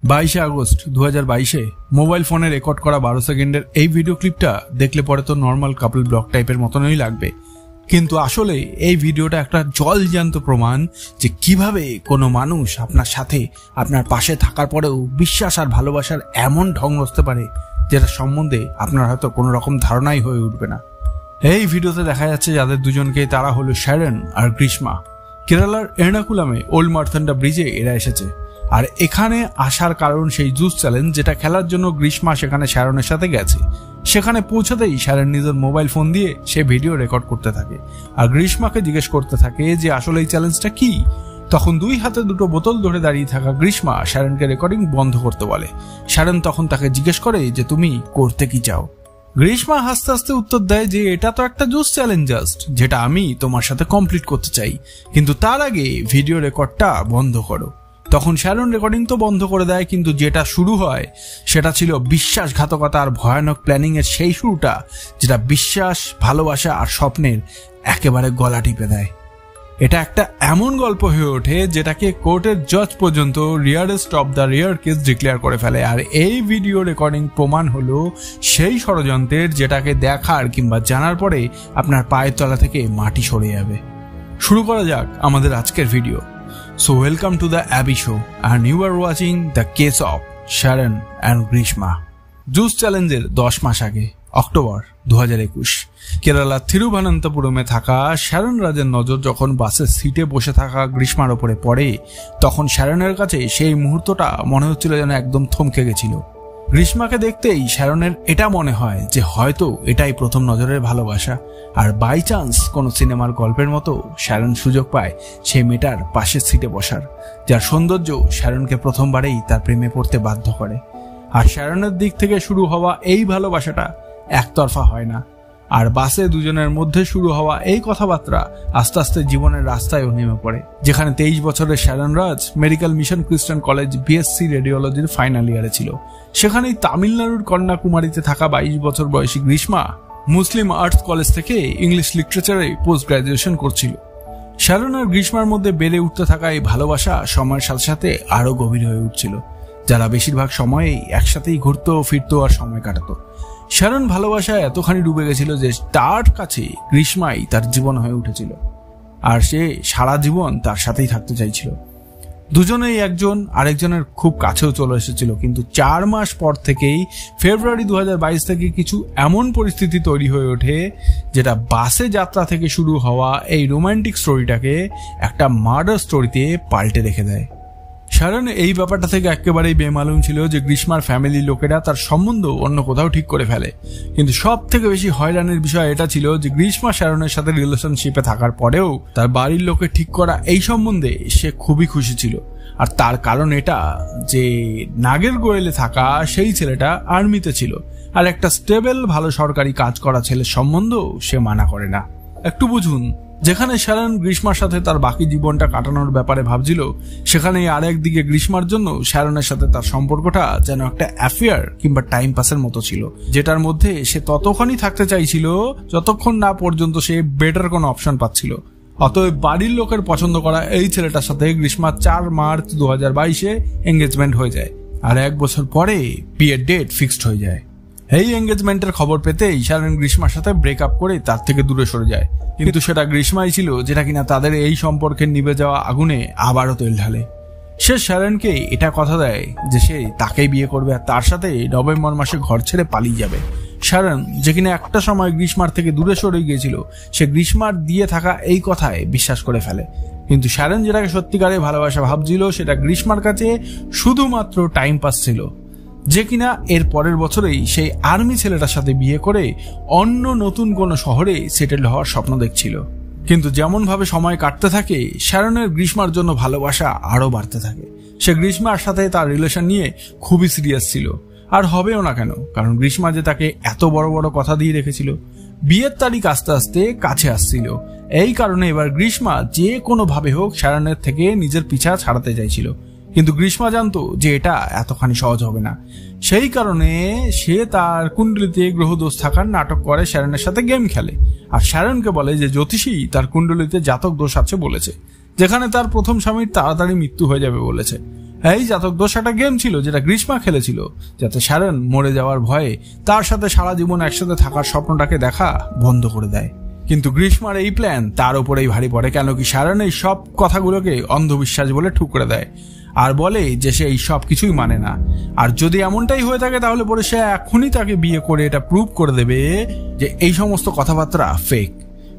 22 August 2022 mobile ফোনে record করা 12 সেকেন্ডের এই ভিডিও ক্লিপটা দেখলে পরে তো নর্মাল কাপল ব্লগ টাইপের মতনই লাগবে, কিন্তু আসলে এই ভিডিওটা একটা জলজ্যান্ত প্রমাণ যে কিভাবে কোনো মানুষ আপনার সাথে আপনার পাশে থাকার পরেও বিশ্বাস আর ভালোবাসার এমন ঢং রচতে পারে যেটা সম্বন্ধে আপনার হয়তো কোনো রকম ধারণাই হয়ে উঠবে না। এই ভিডিওতে দেখা যাচ্ছে যাদের দুজনকে তারা হলো শ্যারন আর গ্রীষ্মা। কেরালার এর্নাকুলামে ওল্ড মার্থান্ডা ব্রিজে এরা এসেছে, আর এখানে আসার কারণ সেই জুস চ্যালেঞ্জ যেটা খেলার জন্য গ্রীষ্মা সেখানে শ্যারনের সাথে গেছে। সেখানে পৌঁছাতেই শ্যারন নিজের মোবাইল ফোন দিয়ে সে ভিডিও রেকর্ড করতে থাকে আর গ্রীষ্মাকে জিজ্ঞেস করতে থাকে যে আসলে এই চ্যালেঞ্জটা কি। তখন দুই হাতে দুটো বোতল ধরে দাঁড়িয়ে থাকা গ্রীষ্মা শ্যারনকে রেকর্ডিং বন্ধ করতে বলে। শ্যারন তখন তাকে জিজ্ঞেস করে যে তুমি করতে কি চাও। গ্রীষ্মা হাসতে হাসতে উত্তর দেয় যে এটা তো একটা জুস চ্যালেঞ্জ জাস্ট, যেটা আমি তোমার সাথে কমপ্লিট করতে চাই, কিন্তু তার আগে ভিডিও রেকর্ডটা বন্ধ করো। তখন শ্যারন রেকর্ডিং তো বন্ধ করে দেয়, কিন্তু যেটা শুরু হয় সেটা ছিল বিশ্বাসঘাতকতা আর ভয়ানক প্ল্যানিং এর সেই শুরুটা, যেটা বিশ্বাস, ভালোবাসা আর স্বপ্নের একেবারে গলা টিপে দেয়। এটা একটা এমন গল্প হয়ে ওঠে যেটাকে কোর্টের জজ পর্যন্ত rarest of the rear case declare করে ফেলে। আর এই ভিডিও রেকর্ডিং প্রমাণ হলো সেই ষড়যন্ত্রের যেটাকে দেখার কিংবা জানার পরে আপনার পায়ের তলা থেকে মাটি সরে যাবে। শুরু করা যাক আমাদের আজকের video. So welcome to the Abby Show and you are watching the case of Sharon and Grishma. Juice চ্যালেঞ্জের 10 মাস আগে অক্টোবর 2021 কেরালা থিরুভানন্তপুরমে থাকা শ্যারন রাজের নজর যখন বাসের সিটে বসে থাকা গ্রীষ্মার ওপরে পড়ে, তখন শ্যারনের কাছে সেই মুহূর্তটা মনে হচ্ছিল যেন একদম থমকে গেছিল। গ্রীষ্মাকে দেখতেই শ্যারনের এটা মনে হয় যে হয়তো এটাই প্রথম নজরের ভালোবাসা, আর বাই চান্স কোনো সিনেমার গল্পের মতো শ্যারন সুযোগ পায় সেই মেয়েটার পাশের সিটে বসার, যার সৌন্দর্য শ্যারনকে প্রথমবারেই তার প্রেমে পড়তে বাধ্য করে। আর শ্যারনের দিক থেকে শুরু হওয়া এই ভালোবাসাটা একতরফা হয় না, আর বাসে দুজনের মধ্যে শুরু হওয়া এই কথাবার্তা আস্তে আস্তে জীবনের রাস্তায়ও নেমে পড়ে। যেখানে 23 বছরের শ্যারন রাজ মেডিকেল মিশন খ্রিস্টান কলেজ বিএসসি রেডিওলজির ফাইনাল ইয়ারে ছিল, সেখানেই তামিলনাড়ুর কন্যাকুমারীতে থাকা 22 বছর বয়সী গ্রীষ্মা মুসলিম আর্টস কলেজ থেকে ইংলিশ লিটারেচারে পোস্ট গ্রাজুয়েশন করছিল। শ্যারন আর গ্রীষ্মার মধ্যে বেড়ে উঠতে থাকা এই ভালোবাসা সময়ের সাথে সাথে আরো গভীর হয়ে উঠছিল, যারা বেশিরভাগ সময়েই একসাথেই ঘুরতো ফিরতো আর সময় কাটাতো। শ্যারন ভালোবাসায় এতখানি ডুবে গেছিল যে তার কাছে গ্রীষ্মাই তার জীবন হয়ে উঠেছিল, আর সে সারা জীবন তার সাথেই থাকতে চাইছিল। দুজনেই একজন আরেকজনের খুব কাছেও চলে এসেছিল, কিন্তু 4 মাস পর থেকেই ফেব্রুয়ারি 2022 থেকে কিছু এমন পরিস্থিতি তৈরি হয়ে ওঠে যেটা বাসে যাত্রা থেকে শুরু হওয়া এই রোমান্টিক স্টোরিটাকে একটা মার্ডার স্টোরিতে পাল্টে রেখে দেয়। শ্যারন এই ব্যাপারটা থেকে একেবারেই বেমালুম ছিল যে গ্রীষ্মার ফ্যামিলির লোকেরা তার সম্বন্ধ অন্য কোথাও ঠিক করে ফেলে, কিন্তু সব থেকে বেশি হয়রানির বিষয় এটা ছিল যে গ্রীষ্মা শ্যারনের সাথে রিলেশনশিপে থাকার পরেও তার বাড়ির লোকে ঠিক করা এই সম্বন্ধে সে খুবই খুশি ছিল। আর তার কারণ এটা যে নাগের গোয়েলে থাকা সেই ছেলেটা আর্মিতে ছিল, আর একটা স্টেবল ভালো সরকারি কাজ করা ছেলের সম্বন্ধ সে মানা করে না। একটু বুঝুন, যেখানে শ্যারন গ্রীষ্মার সাথে তার বাকি জীবনটা কাটানোর ব্যাপারে ভাবছিল, সেখানে আর একদিকে গ্রীষ্মার জন্য শ্যারনের সাথে তার সম্পর্কটা যেন একটা অ্যাফেয়ার কিংবা টাইম পাসের মতো ছিল, যেটার মধ্যে সে ততক্ষণই থাকতে চাইছিল যতক্ষণ না পর্যন্ত সে বেটার কোনো অপশন পাচ্ছিল। অতএব বাড়ির লোকের পছন্দ করা এই ছেলেটার সাথে গ্রীষ্মার 4 মার্চ 2022 এঙ্গেজমেন্ট হয়ে যায়, আর 1 বছর পরে বিয়ের ডেট ফিক্সড হয়ে যায়। এই এঙ্গেজমেন্টের খবর পেতেই শ্যারন গ্রীষ্মার সাথে ব্রেকআপ করে তার থেকে দূরে সরে যায়, কিন্তু সেটা গ্রীষ্মাই ছিল যেটা কিনা তাদের এই সম্পর্কের নিভে যাওয়া আগুনে আবারও তেল ঢালে। সে শ্যারনকে এটা কথা দেয় যে সে তাকেই বিয়ে করবে আর তার সাথে নভেম্বর মাসে ঘর ছেড়ে পালিয়ে যাবে। শ্যারন, যে কিনা একটা সময় গ্রীষ্মার থেকে দূরে সরে গিয়েছিল, সে গ্রীষ্মার দিয়ে থাকা এই কথায় বিশ্বাস করে ফেলে, কিন্তু শ্যারন যেটাকে সত্যিকারে ভালোবাসা ভাবছিল সেটা গ্রীষ্মার কাছে শুধুমাত্র টাইম পাস ছিল, যে কিনা এর পরের বছরেই সেই আর্মি ছেলেটার সাথে বিয়ে করে অন্য নতুন কোনো শহরে সেটেল হওয়ার স্বপ্ন দেখছিল। কিন্তু যেমন ভাবে সময় কাটতে থাকে, শ্যারনের গ্রীষ্মার জন্য ভালোবাসা আরো বাড়তে থাকে। সে গ্রীষ্মার সাথে তার রিলেশন নিয়ে খুবই সিরিয়াস ছিল, আর হবেও না কেন, কারণ গ্রীষ্মা যে তাকে এত বড় বড় কথা দিয়ে রেখেছিল। বিয়ের তারিখ আস্তে আস্তে কাছে আসছিল, এই কারণে এবার গ্রীষ্মা যে কোনো ভাবে হোক শ্যারনের থেকে নিজের পিছা ছাড়াতে চাইছিল, কিন্তু গ্রীষ্মা জানতো যে এটা এতখানি সহজ হবে না। সেই কারণে সে তার কুণ্ডলিতে গ্রহদোষ থাকার নাটক করে শ্যারনের সাথে গেম খেলে, আর শ্যারনকে বলে যে জ্যোতিষী তার কুণ্ডলিতে জাতক দোষ আছে বলেছে, যেখানে তার প্রথম স্বামীর তাড়াতাড়ি মৃত্যু হয়ে যাবে বলেছে। এই জাতক দোষ একটা গেম ছিল যেটা গ্রীষ্মা খেলেছিল, যাতে শ্যারন মরে যাওয়ার ভয়ে তার সাথে সারা জীবন একসাথে থাকার স্বপ্নটাকে দেখা বন্ধ করে দেয়। কিন্তু গ্রীষ্মার এই প্ল্যান তার উপরেই ভারী পড়ে, কেন কি শ্যারন এই সব কথাগুলোকে অন্ধবিশ্বাস বলে ঠুকরে দেয় আর বলে যে সে এই সব কিছুই মানে না। আর যদি এমনটাই হয়ে থাকে তাহলে পরে সে এখনই তাকে বিয়ে করে এটা প্রুভ করে দেবে যে এই সমস্ত কথাবার্তা ফেক।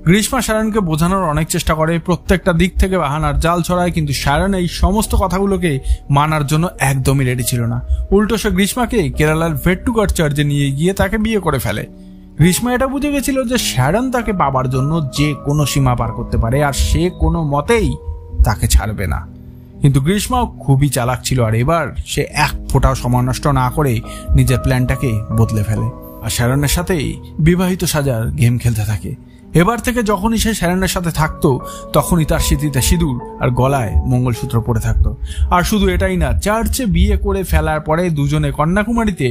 গ্রীষ্মা শ্যারনকে বোঝানোর অনেক চেষ্টা করে, প্রত্যেকটা দিক থেকে বাহানার জাল ছড়ায়, কিন্তু শ্যারন এই সমস্ত কথাগুলোকে মানার জন্য একদমই রেডি ছিল না। উল্টো সে গ্রীষ্মাকে কেরালার ভেট্টুগার চার্চে নিয়ে গিয়ে তাকে বিয়ে করে ফেলে। গ্রীষ্মা এটা বুঝে গেছিল যে শ্যারন তাকে পাবার জন্য যে কোনো সীমা পার করতে পারে আর সে কোনো মতেই তাকে ছাড়বে না। কিন্তু গ্রীষ্মাও খুবই চালাক ছিল, আর এবার সে এক ফোঁটাও সময় নষ্ট না করে নিজের প্ল্যানটাকে বদলে ফেলে আর শ্যারনের সাথেই বিবাহিত সাজার গেম খেলতে থাকে। এবার থেকে যখনই সে শ্যারনের সাথে থাকতো তখনই তার স্মৃতিতে সিঁদুর আর গলায় মঙ্গলসূত্র পরে থাকতো। আর শুধু এটাই না, চার্চে বিয়ে করে ফেলার পরে দুজনে কন্যাকুমারীতে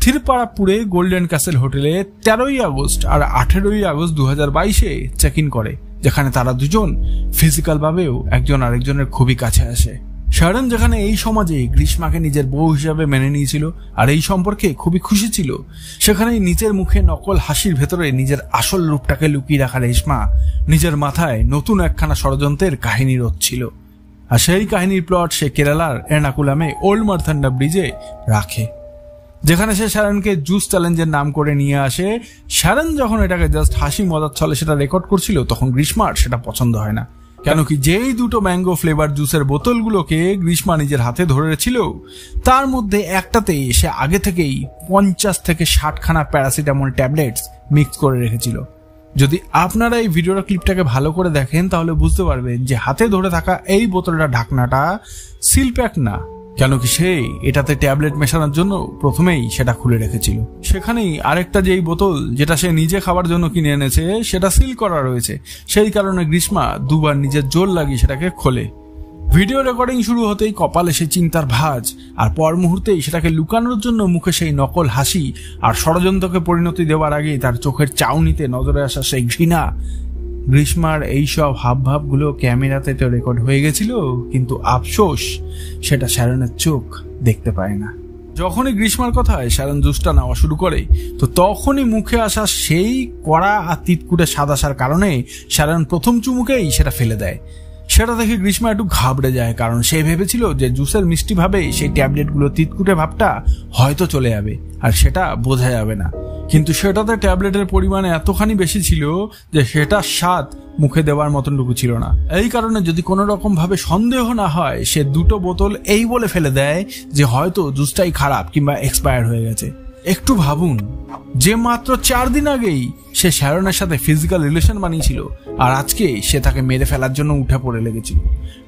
থিরপাড়াপুরে গোল্ডেন ক্যাসেল হোটেলে 13ই আগস্ট আর 18ই আগস্ট 2022 চেক ইন করে, যেখানে তারা দুজন ফিজিক্যাল ভাবেও একজন আরেকজনের খুবই কাছে আসে। শ্যারন যেখানে এই সমাজে গ্রীষ্মাকে নিজের বউ হিসাবে মেনে নিয়েছিল আর এই সম্পর্কে খুবই খুশি ছিল, সেখানেই নিজের মুখে নকল হাসির ভেতরে নিজের আসল রূপটাকে লুকিয়ে রাখা রেশমা নিজের মাথায় নতুন একখানা ষড়যন্ত্রের কাহিনী রচছিল। আর সেই কাহিনীর প্লট সে কেরালার এর্নাকুলামে ওল্ড মার্থান্ডা ব্রিজে রাখে, যেখানে সে শ্যারনকে জুস চ্যালেঞ্জের নাম করে নিয়ে আসে। শ্যারন যখন এটাকে জাস্ট হাসি মজার ছলে সেটা রেকর্ড করছিল তখন গ্রীষ্মার সেটা পছন্দ হয় না, কেন কি যেই দুটো ম্যাঙ্গো ফ্লেভার জুসের বোতলগুলোকে গ্রীষ্মা নিজের হাতে ধরেছিল তার মধ্যে একটাতেই সে আগে থেকেই 50 থেকে 60 খানা প্যারাসিটামল ট্যাবলেটস মিক্স করে রেখেছিল। যদি আপনারা এই ভিডিওর ক্লিপটাকে ভালো করে দেখেন তাহলে বুঝতে পারবেন যে হাতে ধরে থাকা এই বোতলটা ঢাকনাটা সিল প্যাক না, কেন কি সে এটাতে ট্যাবলেট মেশানোর জন্য প্রথমেই সেটা খুলে রেখেছিল। সেখানেই আরেকটা যেই বোতল যেটা সে নিজে খাবার জন্য কিনে এনেছে সেটা সিল করা রয়েছে, সেই কারণে গ্রীষ্মা দুবার নিজের জোর লাগিয়ে সেটাকে খোলে। ভিডিও রেকর্ডিং শুরু হতেই কপালে সেই চিন্তার ভাঁজ, আর পর মুহূর্তেই সেটাকে লুকানোর জন্য মুখে সেই নকল হাসি, আর ষড়যন্ত্রকে পরিণতি দেওয়ার আগে তার চোখের চাউনিতে নজরে আসা সেই ঘৃণা। গ্রীষ্মার এইসব হাবভাবগুলো ক্যামেরাতে তো রেকর্ড হয়ে গেছিল, কিন্তু আফসোস সেটা শ্যারনের চোখ দেখতে পায় না। যখনই গ্রীষ্মার কথায় শ্যারন জুসটা নেওয়া শুরু করে তো তখনই মুখে আসা সেই কড়া আর তিতকুটে সাদাসার কারণে শ্যারন প্রথম চুমুকেই সেটা ফেলে দেয়। সেটা দেখে গ্রীষ্মা একটু ঘাবড়ে যায়, কারণ সে ভেবেছিল যে জুসের মিষ্টি ভাবে সেই ট্যাবলেটগুলো তিতকুটে ভাবটা হয়তো চলে যাবে আর সেটা বোঝা যাবে না, কিন্তু সেটাতে ট্যাবলেটের পরিমাণ এতখানি বেশি ছিল যে সেটা স্বাদ মুখে দেওয়ার মতনটুকু ছিল না। এই কারণে যদি কোনো রকম ভাবে সন্দেহ না হয় সে দুটো বোতল এই বলে ফেলে দেয় যে হয়তো জুসটাই খারাপ কিংবা এক্সপায়ার হয়ে গেছে। একটু ভাবুন যে মাত্র 4 দিন আগেই সে শ্যারনের সাথে ফিজিক্যাল রিলেশন বানিয়েছিল আর আজকে সে তাকে মেরে ফেলার জন্য উঠে পড়ে লেগেছিল।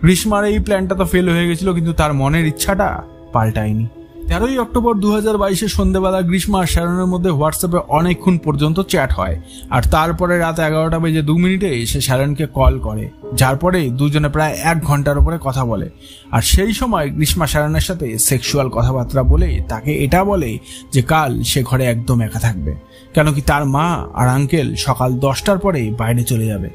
গ্রীষ্মার এই প্ল্যানটা তো ফেল হয়ে গেছিল, কিন্তু তার মনের ইচ্ছাটা পাল্টায়নি। 13ই অক্টোবর 2022 সন্ধ্যেবেলা গ্রীষ্মা আর শ্যারনের মধ্যে হোয়াটসঅ্যাপে অনেকক্ষণ পর্যন্ত চ্যাট হয়, আর তারপরে রাত 11:02 সে শ্যারনকে কল করে, যার পরে দুজনে প্রায় 1 ঘন্টার উপরে কথা বলে। আর সেই সময় গ্রীষ্মা শ্যারনের সাথে সেক্সুয়াল কথাবার্তা বলে তাকে এটা বলে যে কাল সে ঘরে একদম একা থাকবে, কেন কি তার মা আর আঙ্কেল সকাল 10টার পরে বাইরে চলে যাবে।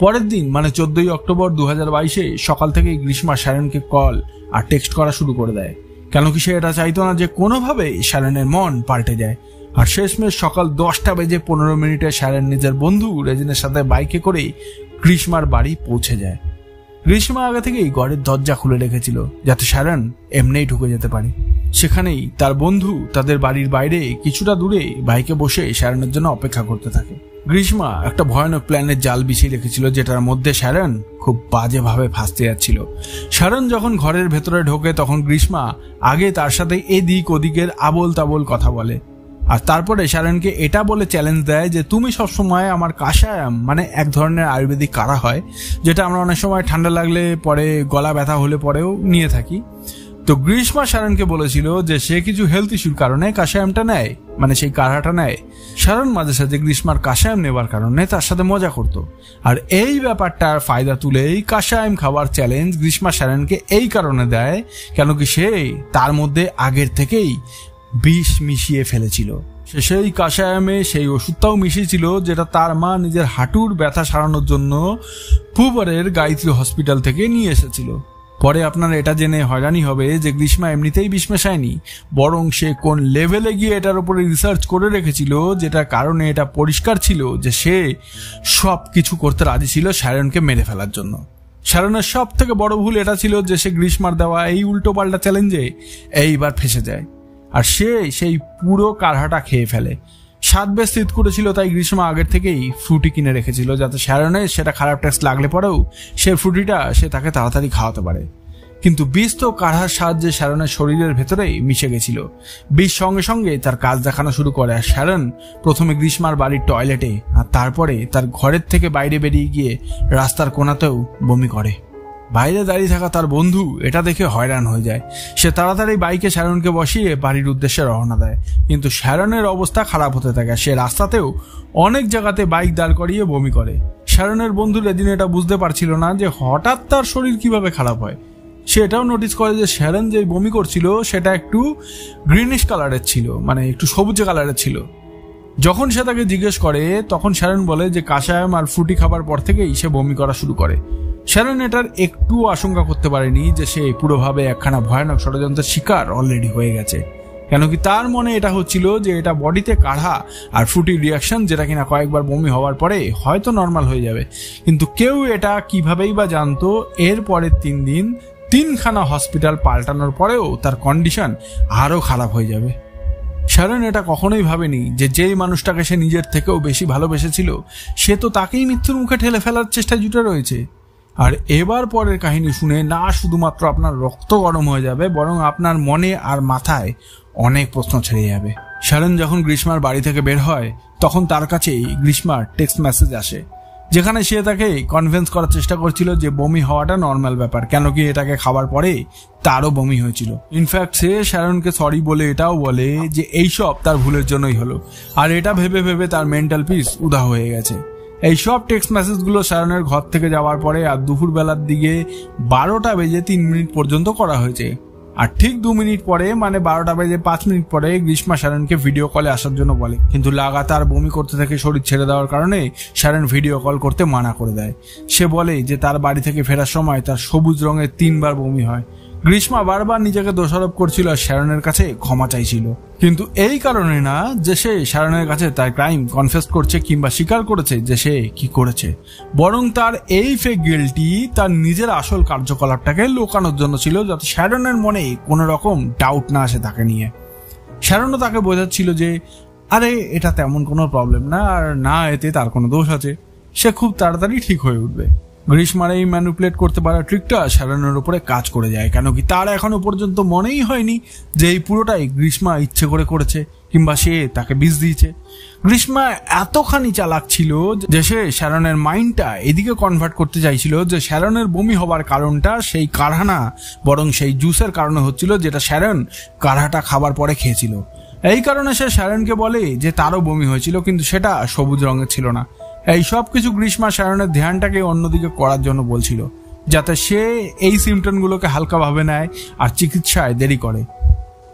পরের দিন মানে 14ই অক্টোবর 2022 সকাল থেকেই গ্রীষ্মা শ্যারনকে কল আর টেক্সট করা শুরু করে দেয়, কেন কি সে এটা চাইতো না যে কোনোভাবে শ্যারনের মন পাল্টে যায়। আর শেষমেশ সকাল 10:15 শ্যারন নিজের বন্ধু রেজিনের সাথে বাইকে করে গ্রীষ্মার বাড়ি পৌঁছে যায়। গ্রীষ্মা আগে থেকেই ঘরের দরজা খুলে রেখেছিল যাতে শ্যারন এমনিই ঢুকে যেতে পারে। সেখানেই তার বন্ধু তাদের বাড়ির বাইরে কিছুটা দূরে বাইকে বসে শ্যারনের জন্য অপেক্ষা করতে থাকে। গ্রীষ্মা একটা ভয়ানক প্ল্যানের জাল বিছিয়ে রেখেছিল যেটার মধ্যে শ্যারন খুব বাজেভাবে ফাঁসতে যাচ্ছিল। শ্যারন যখন ঘরের ভেতরে ঢোকে তখন গ্রীষ্মা আগে তার সাথে এদিক ওদিকের আবোল তাবোল কথা বলে, আর তারপরে শ্যারনকে এটা বলে চ্যালেঞ্জ দেয় যে তুমি সবসময় আমার কাশায়াম মানে এক ধরনের আয়ুর্বেদিক কাঢ়া হয় যেটা আমরা অনেক সময় ঠান্ডা লাগলে পরে গলা ব্যথা হলে পরেও নিয়ে থাকি। তো গ্রীষ্মা শ্যারনকে বলেছিল যে সে কিছু হেলথ ইস্যুর কারণে কাশায়ামটা নেয়, মানে সেই কাঢ়াটা নেয়। শ্যারন মাঝে সাঝে গ্রীষ্মার কাশায়াম নেবার কারণে তার সাথে মজা করত, আর এই ব্যাপারটার ফায়দা তুলেই কাশায়াম খাওয়ার চ্যালেঞ্জ গ্রীষ্মা শ্যারনকে এই কারণে দেয় কেন কি সে তার মধ্যে আগের থেকেই বিষ মিশিয়ে ফেলেছিল। সে সেই কাশায়ামে সেই ওষুধটাও মিশিয়েছিল যেটা তার মা নিজের হাঁটুর ব্যথা সারানোর জন্য পুবারের গায়ত্রী হসপিটাল থেকে নিয়ে এসেছিল। পরে আপনারা এটা জেনে হয়রানি হবে যে গ্রীষ্মা এমনিতেই বিষ মেশায়নি, বরং সে কোন লেভেলে গিয়ে এটার উপরে রিসার্চ করে রেখেছিল, যেটার কারণে এটা পরিষ্কার ছিল যে সে সব কিছু করতে রাজি ছিল শ্যারনকে মেরে ফেলার জন্য। শ্যারনের সব থেকে বড় ভুল এটা ছিল যে সে গ্রীষ্মার দেওয়া এই উল্টো পাল্টা চ্যালেঞ্জে এইবার ফেসে যায়, আর সে সেই পুরো কারহাটা খেয়ে ফেলে। স্বাদ বেশ স্থিত করেছিল, তাই গ্রীষ্মা আগের থেকেই ফ্রুটি কিনে রেখেছিল যাতে শ্যারনের সেটা খারাপ টেস্ট লাগলে পরেও সে ফ্রুটিটা সে তাকে তাড়াতাড়ি খাওয়াতে পারে। কিন্তু বিষ তো কাঢ়ার সাহায্যে শ্যারনের শরীরের ভেতরেই মিশে গেছিল। বিষ সঙ্গে সঙ্গে তার কাজ দেখানো শুরু করে, আর শ্যারন প্রথমে গ্রীষ্মার বাড়ির টয়লেটে আর তারপরে তার ঘরের থেকে বাইরে বেরিয়ে গিয়ে রাস্তার কোণাতেও বমি করে। বাইরে দাঁড়িয়ে থাকা তার বন্ধু এটা দেখে হয়রান হয়ে যায়। সে তাড়াতাড়ি বাইকে শ্যারনকে বসিয়ে বাড়ির উদ্দেশ্যে রওনা দেয়, কিন্তু শ্যারনের অবস্থা খারাপ হতে থাকে। সে রাস্তাতেও অনেক জায়গাতে বাইক দাঁড় করিয়ে বমি করে। শ্যারনের বন্ধু এদিন এটা বুঝতে পারছিল না যে হঠাৎ তার শরীর কিভাবে খারাপ হয়। সে এটাও নোটিস করে যে শ্যারন যে বমি করছিল সেটা একটু গ্রিনিশ কালারের ছিল, মানে একটু সবুজে কালারের ছিল। যখন সে তাকে জিজ্ঞেস করে তখন শ্যারন বলে যে কাশায়াম আর ফ্রুটি খাবার পর থেকেই সে বমি করা শুরু করে। শ্যারন এটার একটু আশঙ্কা করতে পারেনি যে সে পুরোভাবে একখানা ভয়ানক ষড়যন্ত্রের শিকার অলরেডি হয়ে গেছে, কেন কি তার মনে এটা হচ্ছিল যে এটা বডিতে কাঢ়া আর ফ্রুটির রিয়াকশন, যেটা কিনা কয়েকবার বমি হওয়ার পরে হয়তো নর্মাল হয়ে যাবে। কিন্তু কেউ এটা কিভাবেই বা জানতো এর পরের 3 দিন 3খানা হসপিটাল পাল্টানোর পরেও তার কন্ডিশন আরো খারাপ হয়ে যাবে। শ্যারন এটা কখনোই ভাবেনি যে যেই মানুষটাকে সে নিজের থেকেও বেশি ভালোবেসেছিল সে তো তাকেই মৃত্যুর মুখে ঠেলে ফেলার চেষ্টায় জুটে রয়েছে। আর এবার পরের কাহিনী শুনে না শুধুমাত্র আপনার রক্ত গরম হয়ে যাবে, বরং আপনার মনে আর মাথায় অনেক প্রশ্ন ছেড়ে যাবে। শ্যারন যখন গ্রীষ্মার বাড়ি থেকে বের হয় তখন তার কাছেই গ্রীষ্মার টেক্সট মেসেজ আসে, যেখানে সে তাকে কনভিন্স করার চেষ্টা করছিল যে বমি হওয়াটা নর্মাল ব্যাপার, কেন কি এটাকে খাবার পরে তারও বমি হয়েছিল। ইনফ্যাক্ট সে শ্যারনকে সরি বলে এটাও বলে যে এইসব তার ভুলের জন্যই হলো, আর এটা ভেবে ভেবে তার মেন্টাল পিস উধাও হয়ে গেছে। এই সব টেক্সট মেসেজগুলো শ্যারনের ঘর থেকে যাওয়ার পরে আর দুপুরবেলার দিকে 12টা বেজে 3 মিনিট পর্যন্ত করা হয়েছে। আর ঠিক 2 মিনিট পরে, মানে 12টা বেজে 5 মিনিট পরে গ্রীষ্মা শ্যারনকে ভিডিও কলে আসার জন্য বলে, কিন্তু লাগাতার বমি করতে থেকে শরীর ছেড়ে দেওয়ার কারণে শ্যারন ভিডিও কল করতে মানা করে দেয়। সে বলে যে তার বাড়ি থেকে ফেরার সময় তার সবুজ রঙের 3 বার বমি হয়। গ্রীষ্মা বারবার নিজেকে দোষারোপ করছিল আর শ্যারনের কাছে ক্ষমা চাইছিল, কিন্তু এই কারণে না যে সে শ্যারনের কাছে তার ক্রাইম কনফেস করছে কিংবা স্বীকার করেছে যে সে কি করেছে, বরং তার এই ফেক গিল্টি তার নিজের আসল কার্যকলাপটাকে লুকানোর জন্য ছিল, যাতে শ্যারনের মনে কোনো রকম ডাউট না আসে তাকে নিয়ে। শ্যারনও তাকে বোঝাচ্ছিল যে আরে এটা তেমন কোনো প্রবলেম না, আর না এতে তার কোনো দোষ আছে, সে খুব তাড়াতাড়ি ঠিক হয়ে উঠবে। গ্রীষ্মার এই ম্যানিপুলেট করতে পারা ট্রিকটা শ্যারনের উপরে কাজ করে যায়, কেন কি তার এখনো পর্যন্ত মনেই হয়নি যে এই পুরোটাই গ্রীষ্মা ইচ্ছে করে করেছে কিংবা সে তাকে বিষ দিয়েছে। গ্রীষ্মা এতখানি চালাক ছিল যে সে শ্যারনের মাইন্ডটা এদিকে কনভার্ট করতে চাইছিল যে শ্যারনের বমি হবার কারণটা সেই কাঢ়া না, বরং সেই জুসের কারণে হচ্ছিল, যেটা শ্যারন কাঢ়াটা খাবার পরে খেয়েছিল। এই কারণে সে শ্যারনকে বলে যে তারও বমি হয়েছিল, কিন্তু সেটা সবুজ রঙের ছিল না। এই সব কিছু গ্রীষ্মা শ্যারনের ধ্যানটাকে অন্যদিকে করার জন্য বলছিল, যাতে সে এই সিমটমগুলোকে হালকাভাবে নেয় আর চিকিৎসায় দেরি করে,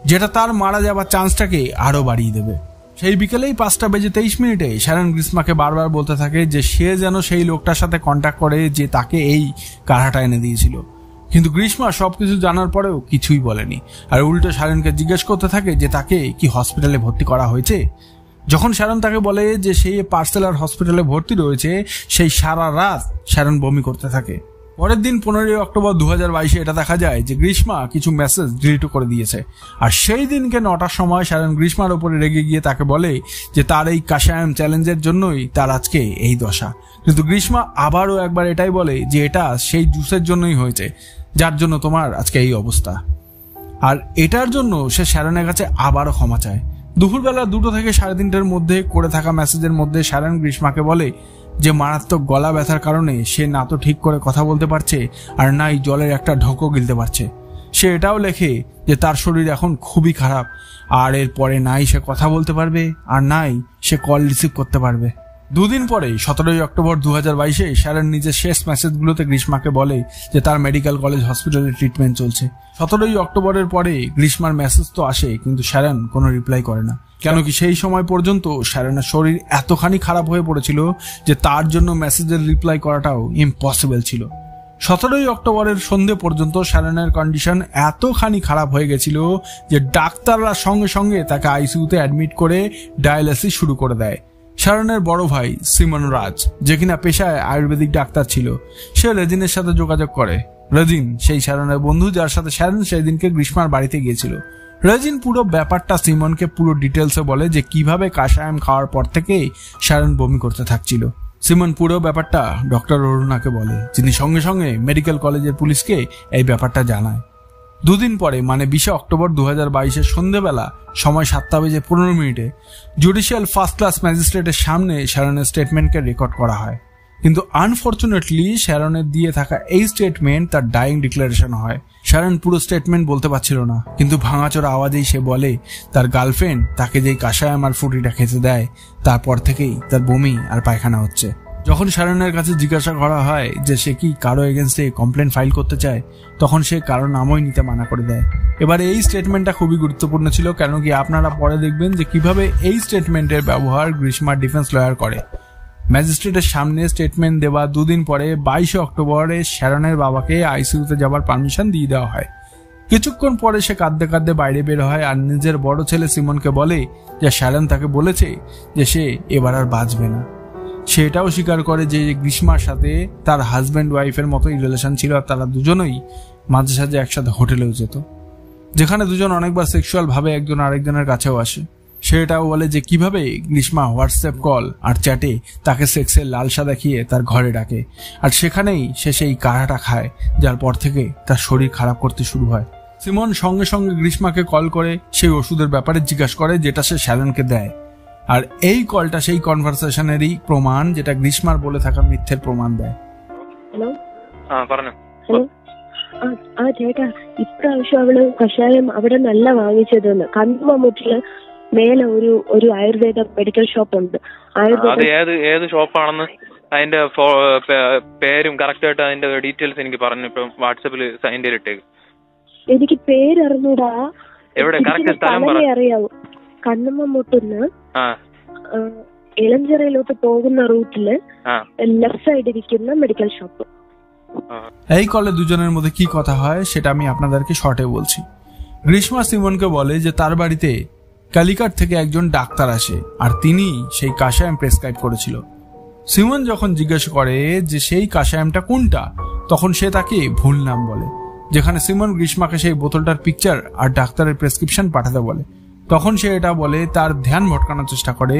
যেটা তার মারা যাবার চান্সটাকে আরো বাড়িয়ে দেবে। সেই বিকেলেই 5টা বেজে 23 মিনিটে শ্যারন গ্রীষ্মাকে বারবার বলতে থাকে যে সে যেন সেই লোকটার সাথে কন্ট্যাক্ট করে যে তাকে এই কাঢ়াটা এনে দিয়েছিল, কিন্তু গ্রীষ্মা সবকিছু জানার পরেও কিছুই বলেনি, আর উল্টো শ্যারনকে জিজ্ঞেস করতে থাকে যে তাকে কি হসপিটালে ভর্তি করা হয়েছে। যখন শ্যারন তাকে বলে যে সেই পার্সেলার হসপিটালে ভর্তি রয়েছে, সেই সারা রাত শ্যারন বমি করতে থাকে। পরের দিন 15 অক্টোবর 2022 এটা দেখা যায় যে গ্রীষ্মা কিছু মেসেজ ডিলিট করে দিয়েছে, আর সেই দিনকে 9টার সময় শ্যারন গ্রীষ্মার উপরে রেগে গিয়ে তাকে বলে যে তার এই কাশায়াম চ্যালেঞ্জের জন্যই তার আজকে এই দশা। কিন্তু গ্রীষ্মা আবারও একবার এটাই বলে যে এটা সেই জুসের জন্যই হয়েছে যার জন্য তোমার আজকে এই অবস্থা, আর এটার জন্য সে শ্যারনের কাছে আবারও ক্ষমা চায়। দুপুরবেলা 2টো থেকে 3:30টার মধ্যে করে থাকা মেসেজের মধ্যে শ্যারন গ্রীষ্মাকে বলে যে মারাত্মক গলা ব্যথার কারণে সে না তো ঠিক করে কথা বলতে পারছে আর নাই জলের একটা ঢোকও গিলতে পারছে। সে এটাও লেখে যে তার শরীর এখন খুবই খারাপ, আর এরপরে নাই সে কথা বলতে পারবে আর নাই সে কল রিসিভ করতে পারবে। 2 দিন পরে 17 অক্টোবর 2022 শ্যারন নিজের শেষ মেসেজগুলোতে গ্রীষ্মাকে বলে যে তার মেডিকেল কলেজ হসপিটালে ট্রিটমেন্ট চলছে। 17 অক্টোবরের পরে গ্রীষ্মার মেসেজ তো আসে, কিন্তু শ্যারন কোনো রিপ্লাই করে না, কেন কি সেই সময় পর্যন্ত শ্যারনের শরীর এতখানি খারাপ হয়ে পড়েছিল যে তার জন্য মেসেজের রিপ্লাই করাটাও ইম্পসিবল ছিল। 17 অক্টোবরের সন্ধে পর্যন্ত শ্যারনের কন্ডিশন এতখানি খারাপ হয়ে গেছিল যে ডাক্তাররা সঙ্গে সঙ্গে তাকে আইসিইউতে অ্যাডমিট করে ডায়ালিসিস শুরু করে দেয়। শ্যারনের বড় ভাই সিমন রাজ, যে কিনা পেশায় আয়ুর্বেদিক ডাক্তার ছিল, সে রেজিনের সাথে যোগাযোগ করে। রেজিন সেই শ্যারনের বন্ধু, যার সাথে শ্যারন সেই দিনকে গ্রীষ্মার বাড়িতে গিয়েছিল। রেজিন পুরো ব্যাপারটা সিমনকে পুরো ডিটেলসে বলে যে কিভাবে কাশায়াম খাওয়ার পর থেকে শ্যারন বমি করতে থাকছিল। সিমন পুরো ব্যাপারটা ডক্টর অরুণাকে বলে, যিনি সঙ্গে সঙ্গে মেডিকেল কলেজের পুলিশকে এই ব্যাপারটা জানায়। দুদিন পরে মানে 20 অক্টোবর 2022 সন্ধ্যেবেলা সময় 7:15 জুডিশিয়াল ফার্স্ট ক্লাস ম্যাজিস্ট্রেটের সামনে শ্যারনের স্টেটমেন্টকে রেকর্ড করা হয়। কিন্তু আনফর্চুনেটলি শ্যারনের দিয়ে থাকা এই স্টেটমেন্ট তার ডাইং ডিক্লারেশন হয়। শ্যারন পুরো স্টেটমেন্ট বলতে পারছিল না, কিন্তু ভাঙাচোরা আওয়াজেই সে বলে তার গার্লফ্রেন্ড তাকে যেই কাশায়াম আর ফ্রুটিটা খেতে দেয় তারপর থেকেই তার বমি আর পায়খানা হচ্ছে। যখন শ্যারনের কাছে জিজ্ঞাসা করা হয় যে সে কি কারো এগেনস্টে কমপ্লেন ফাইল করতে চায়, তখন সে কারো নামই নিতে মানা করে দেয়। এবারে এই স্টেটমেন্টটা খুবই গুরুত্বপূর্ণ ছিল, কেন কি আপনারা পরে দেখবেন যে কিভাবে এই স্টেটমেন্টের ব্যবহার গ্রীষ্মার ডিফেন্স লয়ার করে। ম্যাজিস্ট্রেটের সামনে স্টেটমেন্ট দেওয়া দুদিন পরে 22 অক্টোবরে শ্যারনের বাবাকে আইসিইউতে যাবার পারমিশন দিয়ে দেওয়া হয়। কিছুক্ষণ পরে সে কাঁদতে কাঁদতে বাইরে বের হয় আর নিজের বড় ছেলে সিমনকে বলে যে শ্যারন তাকে বলেছে যে সে এবার আর বাঁচবে না। সে এটাও স্বীকার করে যে গ্রীষ্মার সাথে তার হাজব্যান্ড ওয়াইফের মতোই রিলেশন ছিল আর তারা দুজনেই মাঝে সাঝে একসাথে হোটেলেও যেত, যেখানে দুজন অনেকবার সেক্সুয়াল ভাবে একজন আরেকজনের কাছেও আসে। সে এটাও বলে যে কিভাবে গ্রীষ্মা হোয়াটসঅ্যাপ কল আর চ্যাটে তাকে সেক্সের লালসা দেখিয়ে তার ঘরে ডাকে, আর সেখানেই সে সেই কাঢ়াটা খায়, যার পর থেকে তার শরীর খারাপ করতে শুরু হয়। সিমন সঙ্গে সঙ্গে গ্রীষ্মাকে কল করে সেই ওষুধের ব্যাপারে জিজ্ঞাসা করে, যেটা সে শ্যারনকে দেয়। আর এই কলটা সেই কনভারসেশনেরই প্রমাণ, যেটা গ্রীষ্মার বলে থাকা মিথ্যের প্রমাণ দেয়। ഹലോ ഹലോ ആ ചേട്ടാ, ഇപ്രാവശ്യം അവള് കഷായം അവിടെ നല്ല വാങ്ങിച്ചതെന്ന്. കണ്ണുമൂട്ടില് മേലെ ഒരു ആയുർവേദ മെഡിക്കൽ ഷോപ്പ് ഉണ്ട്. ഏത് ഷോപ്പാണെന്ന് അതിന്റെ പേരും കറക്റ്റ് ആയിട്ട് അതിന്റെ ഡീറ്റെയിൽസ് എനിക്ക് പറഞ്ഞു. ഇപ്പൊ വാട്സാപ്പിൽ അതിന്റെ ഇട്ടേക്ക്. എനിക്ക് പേരറിഞ്ഞൂടാ. എവിടെ കറക്റ്റ് സ്ഥലം അറിയാവൂ? കണ്ണുമൂട്ടിന്ന് ഇളഞ്ചിറയിലോട്ട് പോകുന്ന റൂട്ടില് লেফট সাইড ഇരിക്കുന്ന মেডিকেল শপ। এই কলে দুজনের মধ্যে কি কথা হয় সেটা আমি আপনাদেরকে শর্টে বলছি। গ্রীষ্মা সিমনকে বলে যে তার বাড়িতে কালিকাট থেকে একজন ডাক্তার আসে আর তিনি সেই কাশায়াম প্রেসক্রাইব করেছিল। সিমন যখন জিজ্ঞাসা করে যে সেই কাশায়ামটা কোনটা, তখন সে তাকে ভুল নাম বলে, যেখানে সিমন গ্রীষ্মাকে সেই বোতলটার পিকচার আর ডাক্তারের প্রেসক্রিপশন পাঠাতে বলে। তখন সে এটা বলে তার ধ্যান ভটকানোর চেষ্টা করে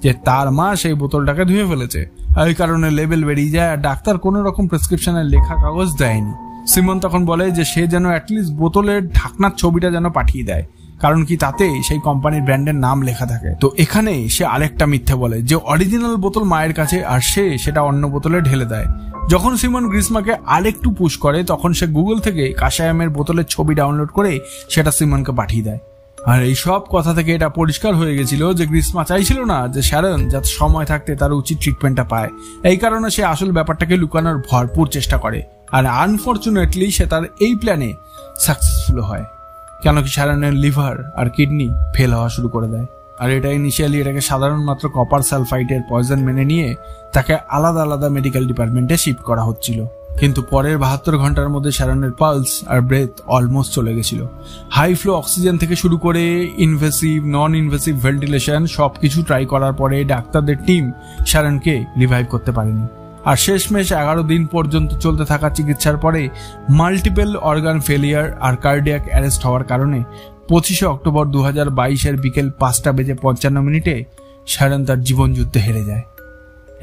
যে তার মা সেই বোতলটাকে ধুয়ে ফেলেছে, এই কারণে লেবেল বেরিয়ে যায় আর ডাক্তার কোনো রকম প্রেসক্রিপশনের লেখা কাগজ দেয়নি। সিমন তখন বলে যে সে যেন অ্যাটলিস্ট বোতলের ঢাকনার ছবিটা যেন পাঠিয়ে দেয়, কারণ কি তাতে সেই কোম্পানির ব্র্যান্ডের নাম লেখা থাকে। তো এখানে সে আরেকটা মিথ্যে বলে যে অরিজিনাল বোতল মায়ের কাছে আর সে সেটা অন্য বোতলে ঢেলে দেয়। যখন সিমন গ্রীষ্মাকে আরেকটু পুশ করে, তখন সে গুগল থেকে কাশায়ামের বোতলের ছবি ডাউনলোড করে সেটা সিমনকে পাঠিয়ে দেয়। আর এই সব কথা থেকে এটা পরিষ্কার হয়ে গেছিল যে গ্রীষ্মা চাইছিল না যে শ্যারন যাতে সময় থাকতে তার উচিত ট্রিটমেন্টটা পায়। এই কারণে সে আসল ব্যাপারটাকে লুকানোর ভরপুর চেষ্টা করে, আর আনফর্চুনেটলি সে তার এই প্ল্যানে সাকসেসফুল হয়, কেন কি শ্যারনের লিভার আর কিডনি ফেল হওয়া শুরু করে দেয়। আর এটা ইনিশিয়ালি এটাকে সাধারণ মাত্র কপার সালফাইটের পয়জন মেনে নিয়ে তাকে আলাদা আলাদা মেডিকেল ডিপার্টমেন্টে শিফট করা হচ্ছিল। কিন্তু পরের 72 ঘন্টার মধ্যে শ্যারনের পালস আর ব্রেথ অলমোস্ট চলে গেছিল। হাই ফ্লো অক্সিজেন থেকে শুরু করে ইনভেসিভ নন ইনভেসিভ ভেন্টিলেশন সবকিছু ট্রাই করার পরে ডাক্তারদের টিম শ্যারনকে রিভাইভ করতে পারেনি। আর শেষমেশ 11 দিন পর্যন্ত চলতে থাকা চিকিৎসার পরে মাল্টিপল অর্গান ফেলিয়ার আর কার্ডিয়াক অ্যারেস্ট হওয়ার কারণে 25 অক্টোবর 2022 বিকেল 5:55 শ্যারন তার জীবন যুদ্ধে হেরে যায়।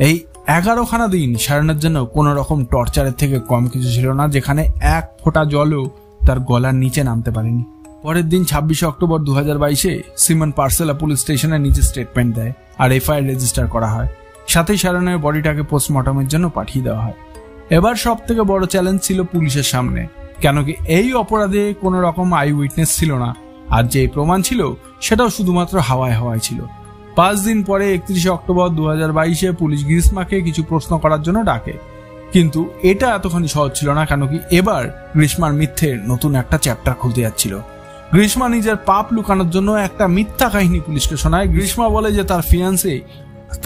এই 11খানা দিন শ্যারনের জন্য কোন রকম টর্চারের থেকে কম কিছু ছিল না, যেখানে এক ফোঁটা জলও তার গলার নিচে নামতে পারেনি। পরের দিন 26 অক্টোবর 2022 সিমন পার্সেলা পুলিশ স্টেশনে নিজের স্টেটমেন্ট দেয় আর এফআইআর রেজিস্টার করা হয়। সাথেই শ্যারনের বডিটাকে পোস্টমর্টমের জন্য পাঠিয়ে দেওয়া হয়। এবার সব থেকে বড় চ্যালেঞ্জ ছিল পুলিশের সামনে, কেন কি এই অপরাধে কোন রকম আই উইটনেস ছিল না, আর যে প্রমাণ ছিল সেটাও শুধুমাত্র হাওয়ায় হাওয়ায় ছিল। 5 দিন পরে 31 অক্টোবর 2022 পুলিশ গ্রীষ্মাকে কিছু প্রশ্ন করার জন্য ডাকে, কিন্তু এটা এতখানি সহজ ছিল না, কেন কি এবার গ্রীষ্মার মিথ্যের নতুন একটা চ্যাপ্টার খুলতে যাচ্ছিল। গ্রীষ্মা নিজের পাপ লুকানোর জন্য একটা মিথ্যা কাহিনী পুলিশকে শোনায়। গ্রীষ্মা বলে যে তার ফিয়ান্সে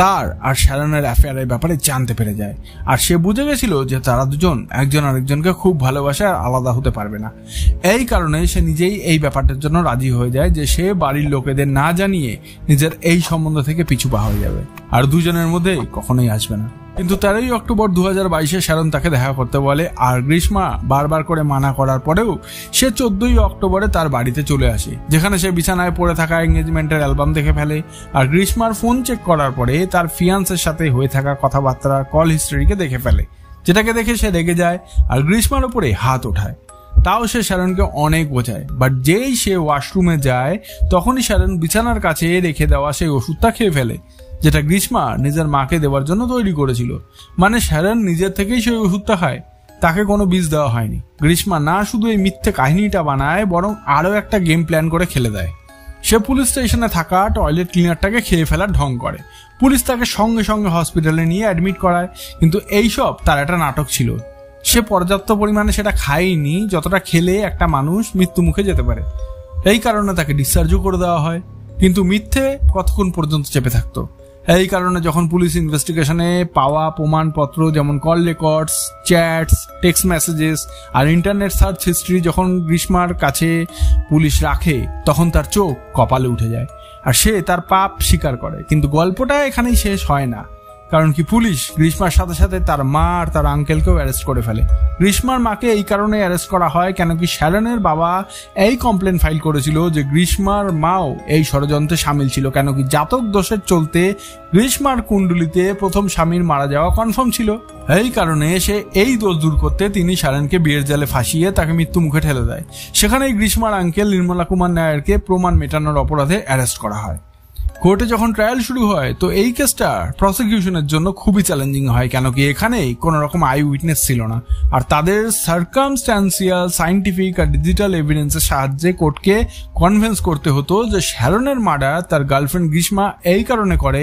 তার আর শ্যারনের অ্যাফেয়ারের ব্যাপারে জানতে পেরে যায়। আর সে বুঝে গেছিল যে তারা দুজন একজন আরেকজনকে খুব ভালোবাসে আর আলাদা হতে পারবে না। এই কারণে সে নিজেই এই ব্যাপারটার জন্য রাজি হয়ে যায় যে সে বাড়ির লোকেদের না জানিয়ে নিজের এই সম্বন্ধ থেকে পিছু পা হয়ে যাবে আর দুজনের মধ্যে কখনোই আসবে না। কিন্তু 13 অক্টোবর 2022 শ্যারন তাকে দেখা করতে বলে, আর গ্রীষ্মা বারবার করে মানা করার পরেও সে 14 অক্টোবরে তার বাড়িতে চলে আসে, যেখানে সে বিছানায় পড়ে থাকা এঙ্গেজমেন্টের অ্যালবাম দেখে ফেলে। আর গ্রীষ্মার ফোন চেক করার পরে তার ফিয়ান্সের সাথে হয়ে থাকা কথাবার্তার কল হিস্ট্রিকে দেখে ফেলে, যেটাকে দেখে সে রেগে যায় আর গ্রীষ্মার উপরে হাত ওঠায়। তাও সে শ্যারনকে অনেক বোঝায়, বাট যেই সে ওয়াশরুমে যায় তখনই শ্যারন বিছানার কাছে রেখে দেওয়া সেই ওষুধটা খেয়ে ফেলে, যেটা গ্রীষ্মা নিজের মাকে দেওয়ার জন্য তৈরি করেছিল। মানে শ্যারন নিজের থেকেই সেই ওষুধটা খায়, তাকে কোনো বীজ দেওয়া হয়নি। গ্রীষ্মা না শুধু এই মিথ্যে কাহিনীটা বানায়, বরং আরও একটা গেম প্ল্যান করে খেলে দেয়। সে পুলিশ স্টেশনে থাকা টয়লেট ক্লিনারটাকে খেয়ে ফেলার ঢং করে। পুলিশ তাকে সঙ্গে সঙ্গে হসপিটালে নিয়ে অ্যাডমিট করায়, কিন্তু এইসব তার একটা নাটক ছিল। সে পর্যাপ্ত পরিমাণে সেটা খায়নি যতটা খেলে একটা মানুষ মৃত্যু মুখে যেতে পারে। এই কারণে তাকে ডিসচার্জও করে দেওয়া হয়, কিন্তু মিথ্যে কতক্ষণ পর্যন্ত চেপে থাকতো। এই কারণে যখন পুলিশ ইনভেস্টিগেশনে পাওয়া প্রমাণপত্র যেমন call records, chats, text messages আর ইন্টারনেট সার্চ হিস্ট্রি যখন গ্রীষ্মার কাছে পুলিশ রাখে, তখন তার চোখ কপালে উঠে যায় আর সে তার পাপ স্বীকার করে। কিন্তু গল্পটা এখানেই শেষ হয় না, কারণ কি পুলিশ গ্রীষ্মার সাথে সাথে তার মা আর তার আঙ্কেলকেও অ্যারেস্ট করে ফেলে। গ্রীষ্মার মাকে এই কারণে অ্যারেস্ট করা হয় কেন কি শ্যারনের বাবা এই কমপ্লেন ফাইল করেছিল যে গ্রীষ্মার মাও এই ষড়যন্ত্রে সামিল ছিল, কেন কি জাতক দোষের চলতে গ্রীষ্মার কুণ্ডলিতে প্রথম স্বামীর মারা যাওয়া কনফার্ম ছিল। এই কারণে সে এই দোষ দূর করতে তিনি শ্যারনকে বিয়ের জালে ফাঁসিয়ে তাকে মৃত্যু মুখে ঠেলে দেয়। সেখানেই গ্রীষ্মার আঙ্কেল নির্মলা কুমার নায়ারকে প্রমাণ মেটানোর অপরাধে অ্যারেস্ট করা হয়। কোর্টে যখন ট্রায়াল শুরু হয় তো এই কেসটা প্রসিকিউশনের জন্য খুবই চ্যালেঞ্জিং হয়, কেন কি এখানে কোনো রকম আই উইটনেস ছিল না। আর তাদের সার্কামস্ট্যান্সিয়াল, সায়েন্টিফিক আর ডিজিটাল এভিডেন্সের সাহায্যে কোর্টকে কনভিন্স করতে হতো যে শ্যারনের মার্ডার তার গার্লফ্রেন্ড গ্রীষ্মা এই কারণে করে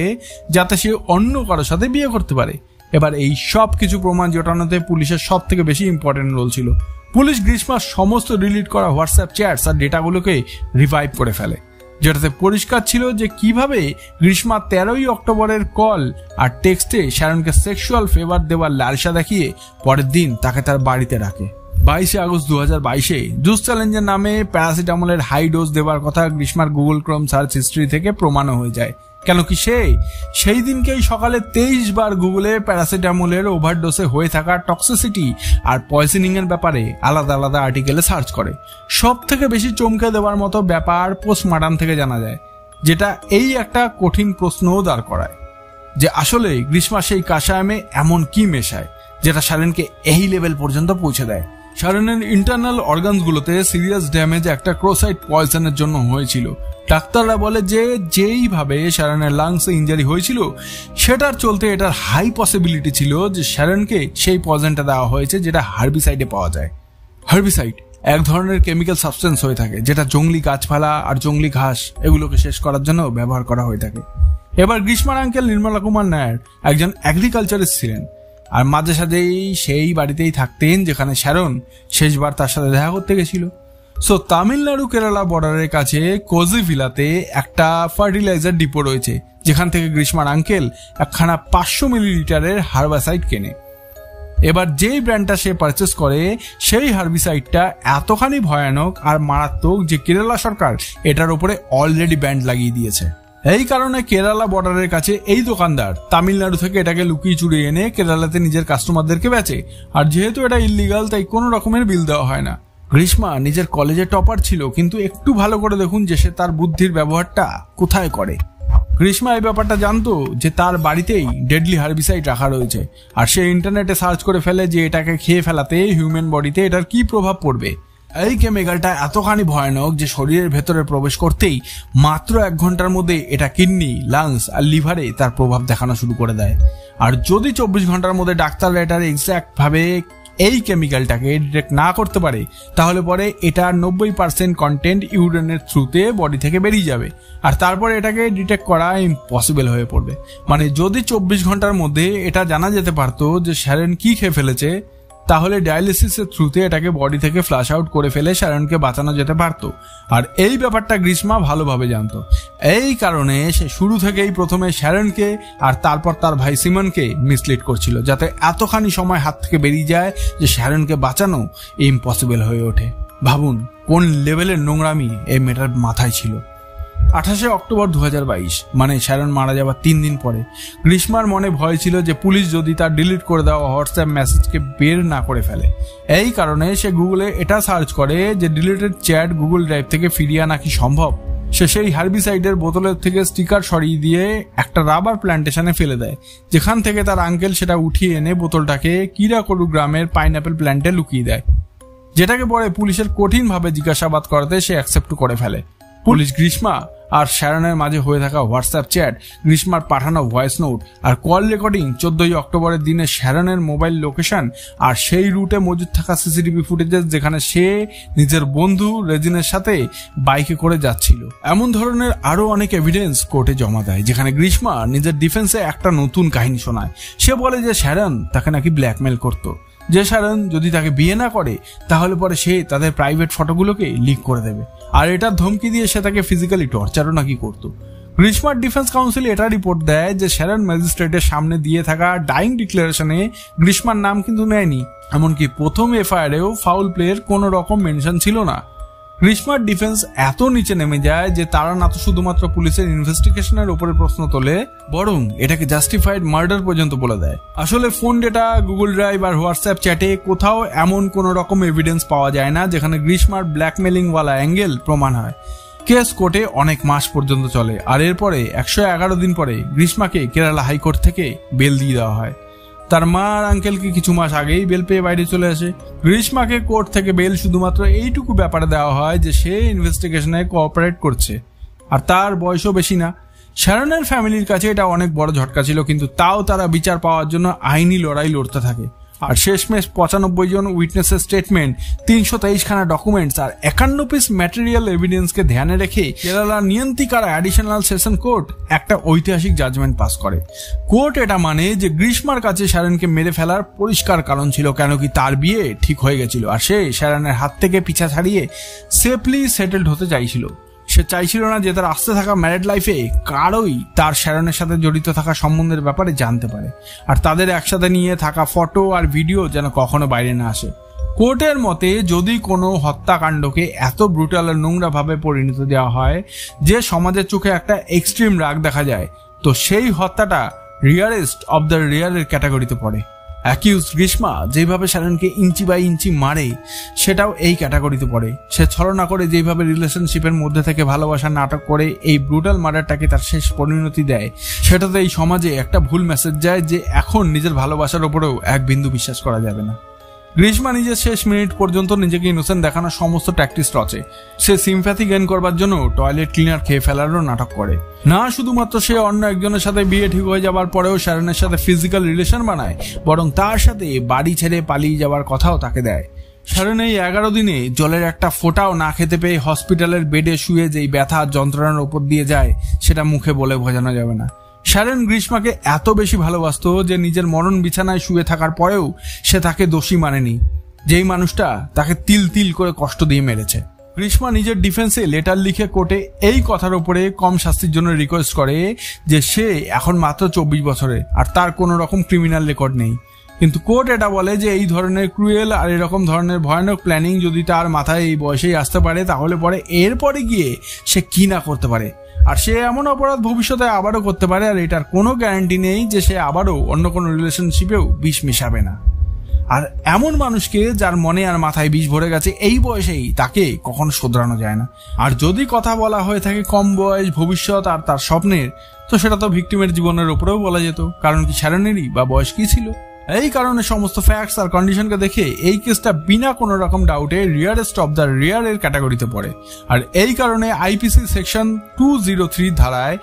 যাতে সে অন্য কারোর সাথে বিয়ে করতে পারে। এবার এই সব কিছু প্রমাণ জোটানোতে পুলিশের সব থেকে বেশি ইম্পর্টেন্ট রোল ছিল। পুলিশ গ্রীষ্মার সমস্ত ডিলিট করা হোয়াটসঅ্যাপ চ্যাটস আর ডেটাগুলোকে রিভাইভ করে ফেলে, যেটাতে পরিষ্কার ছিল যে কিভাবে গ্রীষ্মা 13 অক্টোবরের কল আর টেক্সটে শ্যারনকে সেক্সুয়াল ফেভার দেওয়ার লালসা দেখিয়ে পরের দিন তাকে তার বাড়িতে রাখে। 22 আগস্ট 2022 জুস চ্যালেঞ্জের নামে প্যারাসিটামলের হাই ডোজ দেওয়ার কথা গ্রীষ্মার গুগল ক্রোম সার্চ হিস্ট্রি থেকে প্রমাণও হয়ে যায়, কেন কি সেই দিনকেই সকালে 23 বার গুগলে প্যারাসিটামলের ওভারডোসে হয়ে থাকা টক্সিসিটি আর পয়জনিং এর ব্যাপারে আলাদা আলাদা আর্টিকেলে সার্চ করে। সব থেকে বেশি চমকে দেওয়ার মতো ব্যাপার পোস্টমর্টম থেকে জানা যায়, যেটা এই একটা কঠিন প্রশ্নও দাঁড় করায় যে আসলে গ্রীষ্মা সেই কাশায়ামে এমন কি মেশায় যেটা শ্যারনকে এই লেভেল পর্যন্ত পৌঁছে দেয়। শ্যারনের ইন্টারনাল অর্গানসগুলোতে সিরিয়াস ড্যামেজ একটা ক্রোসাইট পয়জনের জন্য হয়েছিল। ডাক্তাররা বলে যে যেইভাবে শ্যারনের লাংসে ইনজারি হয়েছিল সেটার চলতে এটার হাই পসিবিলিটি ছিল যে শ্যারনকে সেই পয়জনটা দেওয়া হয়েছে যেটা হার্বিসাইডে পাওয়া যায়। হার্বিসাইড এক ধরনের কেমিক্যাল সাবস্টেন্স হয়ে থাকে যেটা জঙ্গলি গাছপালা আর জঙ্গলি ঘাস এগুলোকে শেষ করার জন্য ব্যবহার করা হয়ে থাকে। এবার গ্রীষ্মার আঙ্কেল নির্মলা কুমার নায়ার একজন এগ্রিকালচারিস্ট ছিলেন আর মাঝে সাঝেই সেই বাড়িতেই থাকতেন যেখানে শ্যারন শেষবার তার সাথে দেখা করতে গেছিল। সো তামিলনাড়ু কেরালা বর্ডারের কাছে কোজিভিলাতে একটা ফার্টিলাইজার ডিপো রয়েছে, যেখান থেকে গ্রীষ্মার আঙ্কেল একখানা 500 মিলিলিটারের হার্বাসাইড কেনে। এবার যেই ব্র্যান্ডটা সে পারচেস করে সেই হার্বিসাইডটা এতখানি ভয়ানক আর মারাত্মক যে কেরালা সরকার এটার উপরে অলরেডি ব্যান্ড লাগিয়ে দিয়েছে। এই কারণে কেরালা বর্ডারের কাছে এই দোকানদার তামিলনাড়ু থেকে এটাকে লুকিয়ে চুরিয়ে এনে কেরালাতে নিজের কাস্টমারদেরকে বেচে। আর যেহেতু এটা ইল্লিগাল তাই কোনো রকমের বিল দেওয়া হয় না। গ্রীষ্মা নিজের কলেজে টপার ছিল, কিন্তু একটু ভালো করে দেখুন যে সে তার বুদ্ধির ব্যবহারটা কোথায় করে। গ্রীষ্মা এই ব্যাপারটা জানতো যে তার বাড়িতেই ডেডলি হার্বিসাইড রাখা রয়েছে, আর সে ইন্টারনেটে সার্চ করে ফেলে যে এটাকে খেয়ে ফেলাতে হিউম্যান বডিতে এটার কি প্রভাব পড়বে। এই কেমিক্যালটা এতখানি ভয়ানক যে শরীরের ভেতরে প্রবেশ করতেই মাত্র 1 ঘন্টার মধ্যে এটা কিডনি, লাংস আর লিভারে তার প্রভাব দেখানো শুরু করে দেয়। আর যদি 24 ঘন্টার মধ্যে ডাক্তাররা এটার এক্স্যাক্ট ভাবে এই কেমিক্যালটাকে ডিটেক্ট না করতে পারে তাহলে পরে এটার 90% কন্টেন্ট ইউরিনের থ্রুতে বডি থেকে বেরিয়ে যাবে, আর তারপরে এটাকে ডিটেক্ট করা ইম্পসিবল হয়ে পড়বে। মানে যদি 24 ঘন্টার মধ্যে এটা জানা যেতে পারতো যে শ্যারন কি খেয়ে ফেলেছে, তাহলে ডায়ালিসিসের থ্রুতে এটাকে বডি থেকে ফ্লাশ আউট করে ফেলে শ্যারনকে বাঁচানো যেতে পারতো। আর এই ব্যাপারটা গ্রীষ্মা ভালোভাবে জানতো। এই কারণে সে শুরু থেকেই প্রথমে শ্যারনকে আর তারপর তার ভাই সিমনকে মিসলিড করছিল, যাতে এতখানি সময় হাত থেকে বেরিয়ে যায় যে শ্যারনকে বাঁচানো ইম্পসিবল হয়ে ওঠে। ভাবুন কোন লেভেলের নোংরামি এই মেয়েটার মাথায় ছিল। 28 অক্টোবর 2022, মানে শ্যারন মারা যাবার 3 দিন পরে, গ্রীষ্মার মনে ভয় ছিল যে পুলিশ যদি তার ডিলিট করে দেওয়া হোয়াটসঅ্যাপ মেসেজকে বের না করে ফেলে। এই কারণে সে গুগলে এটা সার্চ করে যে ডিলিটেড চ্যাট গুগল ড্রাইভ থেকে ফিরিয়ে আনা কি সম্ভব। সে সেই হার্বিসাইডের বোতলের থেকে স্টিকার সরিয়ে দিয়ে একটা রাবার প্ল্যান্টেশনে ফেলে দেয়, যেখান থেকে তার আঙ্কেল সেটা উঠিয়ে এনে বোতলটাকে কিরাকরু গ্রামের পাইনঅ্যাপেল প্ল্যান্টে লুকিয়ে দেয়, যেটাকে পরে পুলিশের কঠিনভাবে জিজ্ঞাসাবাদ করাতে সে অ্যাকসেপ্ট করে ফেলে। পুলিশ গ্রীষ্মা আর শ্যারনের মাঝে হয়ে থাকা হোয়াটসঅ্যাপ চ্যাট, গ্রীষ্মার পাঠানো ভয়েস নোট আর কল রেকর্ডিং, 14 অক্টোবরের দিনে শ্যারনের মোবাইল লোকেশন আর সেই রুটে মজুদ থাকা সিসিটিভি ফুটেজেস যেখানে সে নিজের বন্ধু রেজিনের সাথে বাইকে করে যাচ্ছিল, এমন ধরনের আরো অনেক এভিডেন্স কোর্টে জমা দেয়, যেখানে গ্রীষ্মা নিজের ডিফেন্সে একটা নতুন কাহিনী শোনায়। সে বলে যে শ্যারন তাকে নাকি ব্ল্যাকমেল করত, যে শ্যারন যদি তাকে বিয়ে না করে তাহলে পরে সে তাদের প্রাইভেট ফটোগুলোকে লিক করে দেবে, আর এটার ধমকি দিয়ে সে তাকে ফিজিক্যালি টর্চারও নাকি করতো। গ্রীষ্মার ডিফেন্স কাউন্সিল এটা রিপোর্ট দেয় যে শ্যারন ম্যাজিস্ট্রেটের সামনে দিয়ে থাকা ডাইং ডিক্লারেশনে গ্রীষ্মার নাম কিন্তু নেয়নি, এমনকি প্রথম এফআইআরেও ফাউল প্লের কোনো রকম মেনশন ছিল না। গ্রীষ্মার ডিফেন্স এত নিচে নেমে যায় যে তারা না তো শুধুমাত্র পুলিশের ইনভেস্টিগেশনের উপরে প্রশ্ন তোলে, বরং এটাকে জাস্টিফাইড মার্ডার পর্যন্ত বলে দেয়। আসলে ফোন ডেটা, গুগল ড্রাইভ আর হোয়াটসঅ্যাপ চ্যাটে কোথাও এমন কোন রকম এভিডেন্স পাওয়া যায় না যেখানে গ্রীষ্মার ব্ল্যাকমেলিং ওয়ালা অ্যাঙ্গেল প্রমাণ হয়। কেস কোর্টে অনেক মাস পর্যন্ত চলে, আর এরপরে 111 দিন পরে গ্রীষ্মাকে কেরালা হাইকোর্ট থেকে বেল দিয়ে দেওয়া হয়। তার মা আর আঙ্কেলকে কিছু মাস আগেই বেল পেয়ে বাইরে চলে আসে। গ্রীষ্মাকে কোর্ট থেকে বেল শুধুমাত্র এইটুকু ব্যাপারে দেওয়া হয় যে সে ইনভেস্টিগেশনে কোঅপারেট করছে, আর তার বয়সও বেশি না। শ্যারনের ফ্যামিলির কাছে এটা অনেক বড় ঝটকা ছিল, কিন্তু তাও তারা বিচার পাওয়ার জন্য আইনি লড়াই লড়তে থাকে। আর শেষমেশ 95 জন উইটনেসের স্টেটমেন্ট, 323 খানা ডকুমেন্টস আর 51 পিস ম্যাটেরিয়াল এভিডেন্সকে ধ্যানে রেখে কেরালা নিয়ন্ত্রিকার অ্যাডিশনাল সেশন কোর্ট একটা ঐতিহাসিক জাজমেন্ট পাস করে। কোর্ট এটা মানে যে গ্রীষ্মার কাছে শ্যারনকে মেরে ফেলার পরিষ্কার কারণ ছিল, কেন কি তার বিয়ে ঠিক হয়ে গেছিল আর সে শ্যারনের হাত থেকে পিছা ছাড়িয়ে সেফলি সেটেলড হতে চাইছিল। সে চাইছিল না যে তার আসতে থাকা ম্যারিড লাইফে কারোই তার শ্যারনের সাথে জড়িত থাকা সম্বন্ধের ব্যাপারে জানতে পারে, আর তাদের একসাথে নিয়ে থাকা ফটো আর ভিডিও যেন কখনো বাইরে না আসে। কোর্টের মতে যদি কোনো হত্যাকাণ্ডকে এত ব্রুটাল আর নোংরা ভাবে পরিণত দেওয়া হয় যে সমাজের চোখে একটা এক্সট্রিম রাগ দেখা যায়, তো সেই হত্যাটা রিয়ারেস্ট অব দ্য রিয়ারের ক্যাটাগরিতে পড়ে। অ্যাকিউজ গ্রীষ্মা যেভাবে শ্যারনকে ইঞ্চি বাই ইঞ্চি মারে সেটাও এই ক্যাটাগরিতে পড়ে। সে ছলনা করে যেভাবে রিলেশনশিপের মধ্যে থেকে ভালোবাসার নাটক করে এই ব্রুটাল মার্ডারটাকে তার শেষ পরিণতি দেয়, সেটাতে এই সমাজে একটা ভুল মেসেজ যায় যে এখন নিজের ভালোবাসার ওপরেও এক বিন্দু বিশ্বাস করা যাবে না। গ্রীষ্মা নিজের শেষ মিনিট পর্যন্ত নিজেকে ইনোসেন্ট দেখানোর সমস্ত ট্যাকটিক্স রচে। সে সিম্প্যাথি গেইন করবার জন্য টয়লেট ক্লিনার খেয়ে ফেলারও নাটক করে। না শুধুমাত্র সে অন্য একজনের সাথে বিয়ে ঠিক হয়ে যাবার পরেও শ্যারনের সাথে ফিজিক্যাল রিলেশন বানায়, বরং তার সাথে বাড়ি ছেড়ে পালিয়ে যাবার কথাও তাকে দেয়। শ্যারন এই 11 দিনে জলের একটা ফোঁটাও না খেতে পেয়ে হসপিটালের বেডে শুয়ে যেই ব্যথা যন্ত্রণার উপর দিয়ে যায় সেটা মুখে বলে বোঝানো যাবে না। শ্যারন গ্রীষ্মাকে এত বেশি ভালোবাসতো যে নিজের মরণ বিছানায় শুয়ে থাকার পরেও সে তাকে দোষী মানেনি, যেই মানুষটা তাকে তিল তিল করে কষ্ট দিয়ে মেরেছে। গ্রীষ্মা নিজের ডিফেন্সে লেটার লিখে কোর্টে এই কথার উপরে কম শাস্তির জন্য রিকোয়েস্ট করে যে সে এখন মাত্র 24 বছরের আর তার কোনো রকম ক্রিমিনাল রেকর্ড নেই। কিন্তু কোর্ট এটা বলে যে এই ধরনের ক্রুয়েল আর এরকম ধরনের ভয়ানক প্ল্যানিং যদি তার মাথায় এই বয়সেই আসতে পারে তাহলে পরে এরপরে গিয়ে সে কি না করতে পারে, আর সে এমন অপরাধ ভবিষ্যতে আবারও করতে পারে, আর এটার কোনো গ্যারান্টি নেই যে সে আবারও অন্য কোনো রিলেশনশিপেও বিষ মেশাবে না। আর এমন মানুষকে যার মনে আর মাথায় বিষ ভরে গেছে এই বয়সেই তাকে কখনো শোধরানো যায় না। আর যদি কথা বলা হয়ে থাকে কম বয়স, ভবিষ্যৎ আর তার স্বপ্নের, তো সেটা তো ভিকটিমের জীবনের উপরেও বলা যেত, কারণ কি শ্যারনেরই বা বয়স কি ছিল। এই কারণে সমস্ত ফ্যাক্টস আর কন্ডিশনকে দেখে এই কেসটা বিনা কোনো রকম ডাউটে রিয়ারেস্ট অব দ্য রিয়ার এর ক্যাটাগরিতে পড়ে। আর এই কারণে আইপিসি সেকশন 203 ধারায়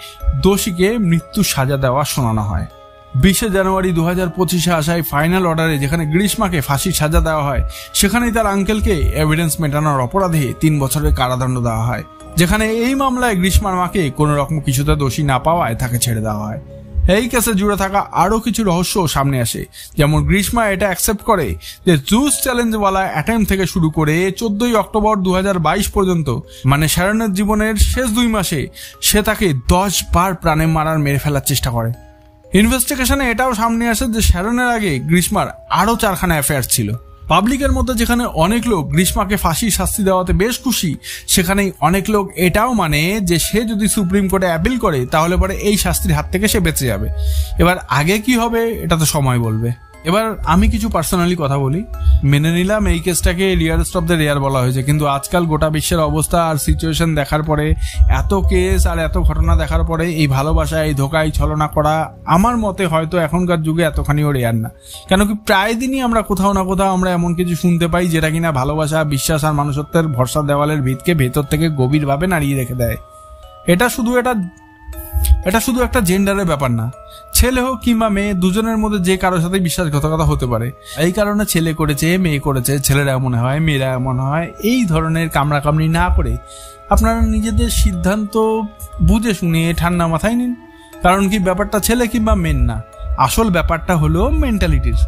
দোষীকে মৃত্যু সাজা দেওয়া শোনানো হয়। 20 জানুয়ারি 2025 আসায় ফাইনাল অর্ডারে যেখানে গ্রীষ্মাকে ফাঁসির সাজা দেওয়া হয়, সেখানেই তার আঙ্কেলকে এভিডেন্স মেটানোর অপরাধে 3 বছরের কারাদণ্ড দেওয়া হয়, যেখানে এই মামলায় গ্রীষ্মার মাকে কোনো রকম কিছুতে দোষী না পাওয়ায় তাকে ছেড়ে দেওয়া হয়। এই কেসে জুড়ে থাকা আরো কিছু রহস্য সামনে আসে, যেমন গ্রীষ্মা এটা অ্যাকসেপ্ট করে যে জুস চ্যালেঞ্জওয়ালা অ্যাটেম্প থেকে শুরু করে 14 অক্টোবর 2022 পর্যন্ত, মানে শ্যারনের জীবনের শেষ 2 মাসে সে তাকে 10 বার প্রাণে মেরে ফেলার চেষ্টা করে। ইনভেস্টিগেশনে এটাও সামনে আসে যে শ্যারনের আগে গ্রীষ্মার আরো 4খানা অ্যাফেয়ার ছিল। পাবলিকের মধ্যে যেখানে অনেক লোক গ্রীষ্মাকে ফাঁসির শাস্তি দেওয়াতে বেশ খুশি, সেখানেই অনেক লোক এটাও মানে যে সে যদি সুপ্রিম কোর্টে অ্যাপিল করে তাহলে পরে এই শাস্তির হাত থেকে সে বেঁচে যাবে। এবার আগে কি হবে এটা তো সময় বলবে। এবার আমি কিছু পার্সোনালি কথা বলি। মেনে নিলাম এই কেসটাকে রিয়ারেস্ট অফ দ্য রেয়ার বলা হয়েছে, কিন্তু আজকাল গোটা বিশ্বের অবস্থা আর সিচুয়েশন দেখার পরে, এত কেস আর এত ঘটনা দেখার পরে এই ভালোবাসা, এই ধোকা, এই ছলনা করা আমার মতে হয়তো এখনকার যুগে এতখানিও রেয়ার না। কেন কি প্রায় দিনই আমরা কোথাও না কোথাও আমরা এমন কিছু শুনতে পাই যেটা কিনা ভালোবাসা, বিশ্বাস আর মানুষত্বের ভরসা দেওয়ালের ভিতকে ভেতর থেকে গভীরভাবে নাড়িয়ে রেখে দেয়। এটা শুধু একটা জেন্ডারের ব্যাপার না, ছেলে হোক কিংবা মেয়ে, দুজনের মধ্যে যে কারোর সাথে বিশ্বাসঘাতকতা হতে পারে। এই কারণে ছেলে করেছে, মেয়ে করেছে, ছেলেরা এমন হয়, মেয়েরা এমন হয়, এই ধরনের কামড়াকামড়ি না করে আপনারা নিজেদের সিদ্ধান্ত বুঝে শুনে ঠান্ডা মাথায় নিন। কারণ কি ব্যাপারটা ছেলে কিংবা মেন না, আসল ব্যাপারটা হলো মেন্টালিটির।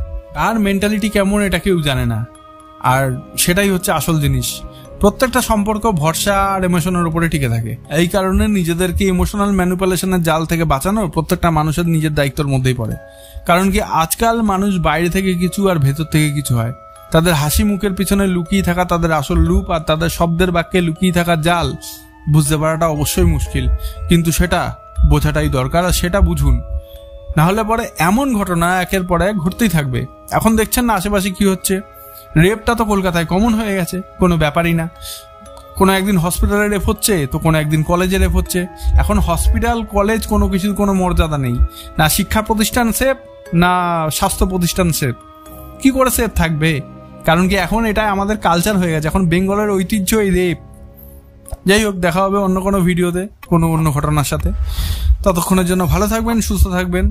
আর মেন্টালিটি কেমন এটা কেউ জানে না, আর সেটাই হচ্ছে আসল জিনিস। প্রত্যেকটা সম্পর্ক ভরসা আর ইমোশনের উপরে টিকে থাকে। এই কারণে নিজেদেরকে ইমোশনাল ম্যানিপুলেশনের জাল থেকে বাঁচানো প্রত্যেকটা মানুষের নিজের দায়িত্বের মধ্যেই পড়ে। কারণ কি আজকাল মানুষ বাইরে থেকে কিছু আর ভেতর থেকে কিছু হয়। তাদের হাসি মুখের পিছনে লুকিয়ে থাকা তাদের আসল রূপ আর তাদের শব্দের বাক্যে লুকিয়ে থাকা জাল বুঝতে পারাটা অবশ্যই মুশকিল, কিন্তু সেটা বোঝাটাই দরকার, আর সেটা বুঝুন। না হলে পরে এমন ঘটনা একের পর এক ঘটতেই থাকবে। এখন দেখছেন না আশেপাশে কি হচ্ছে। রেপটা তো কলকাতায় কমন হয়ে গেছে, কোনো ব্যাপারই না। কোনো একদিন হসপিটালে রেপ হচ্ছে, তো কোনো একদিন কলেজে রেপ হচ্ছে। এখন হসপিটাল, কলেজ কোনো কিছুর কোনো মর্যাদা নেই। না শিক্ষা প্রতিষ্ঠান সেফ, না স্বাস্থ্য প্রতিষ্ঠান সেফ। কি করে সেফ থাকবে? কারণ কি এখন এটা আমাদের কালচার হয়ে গেছে, এখন বেঙ্গলের ঐতিহ্য এই রেপ। যাই হোক, দেখা হবে অন্য কোনো ভিডিওতে কোনো অন্য ঘটনার সাথে। ততক্ষণের জন্য ভালো থাকবেন, সুস্থ থাকবেন।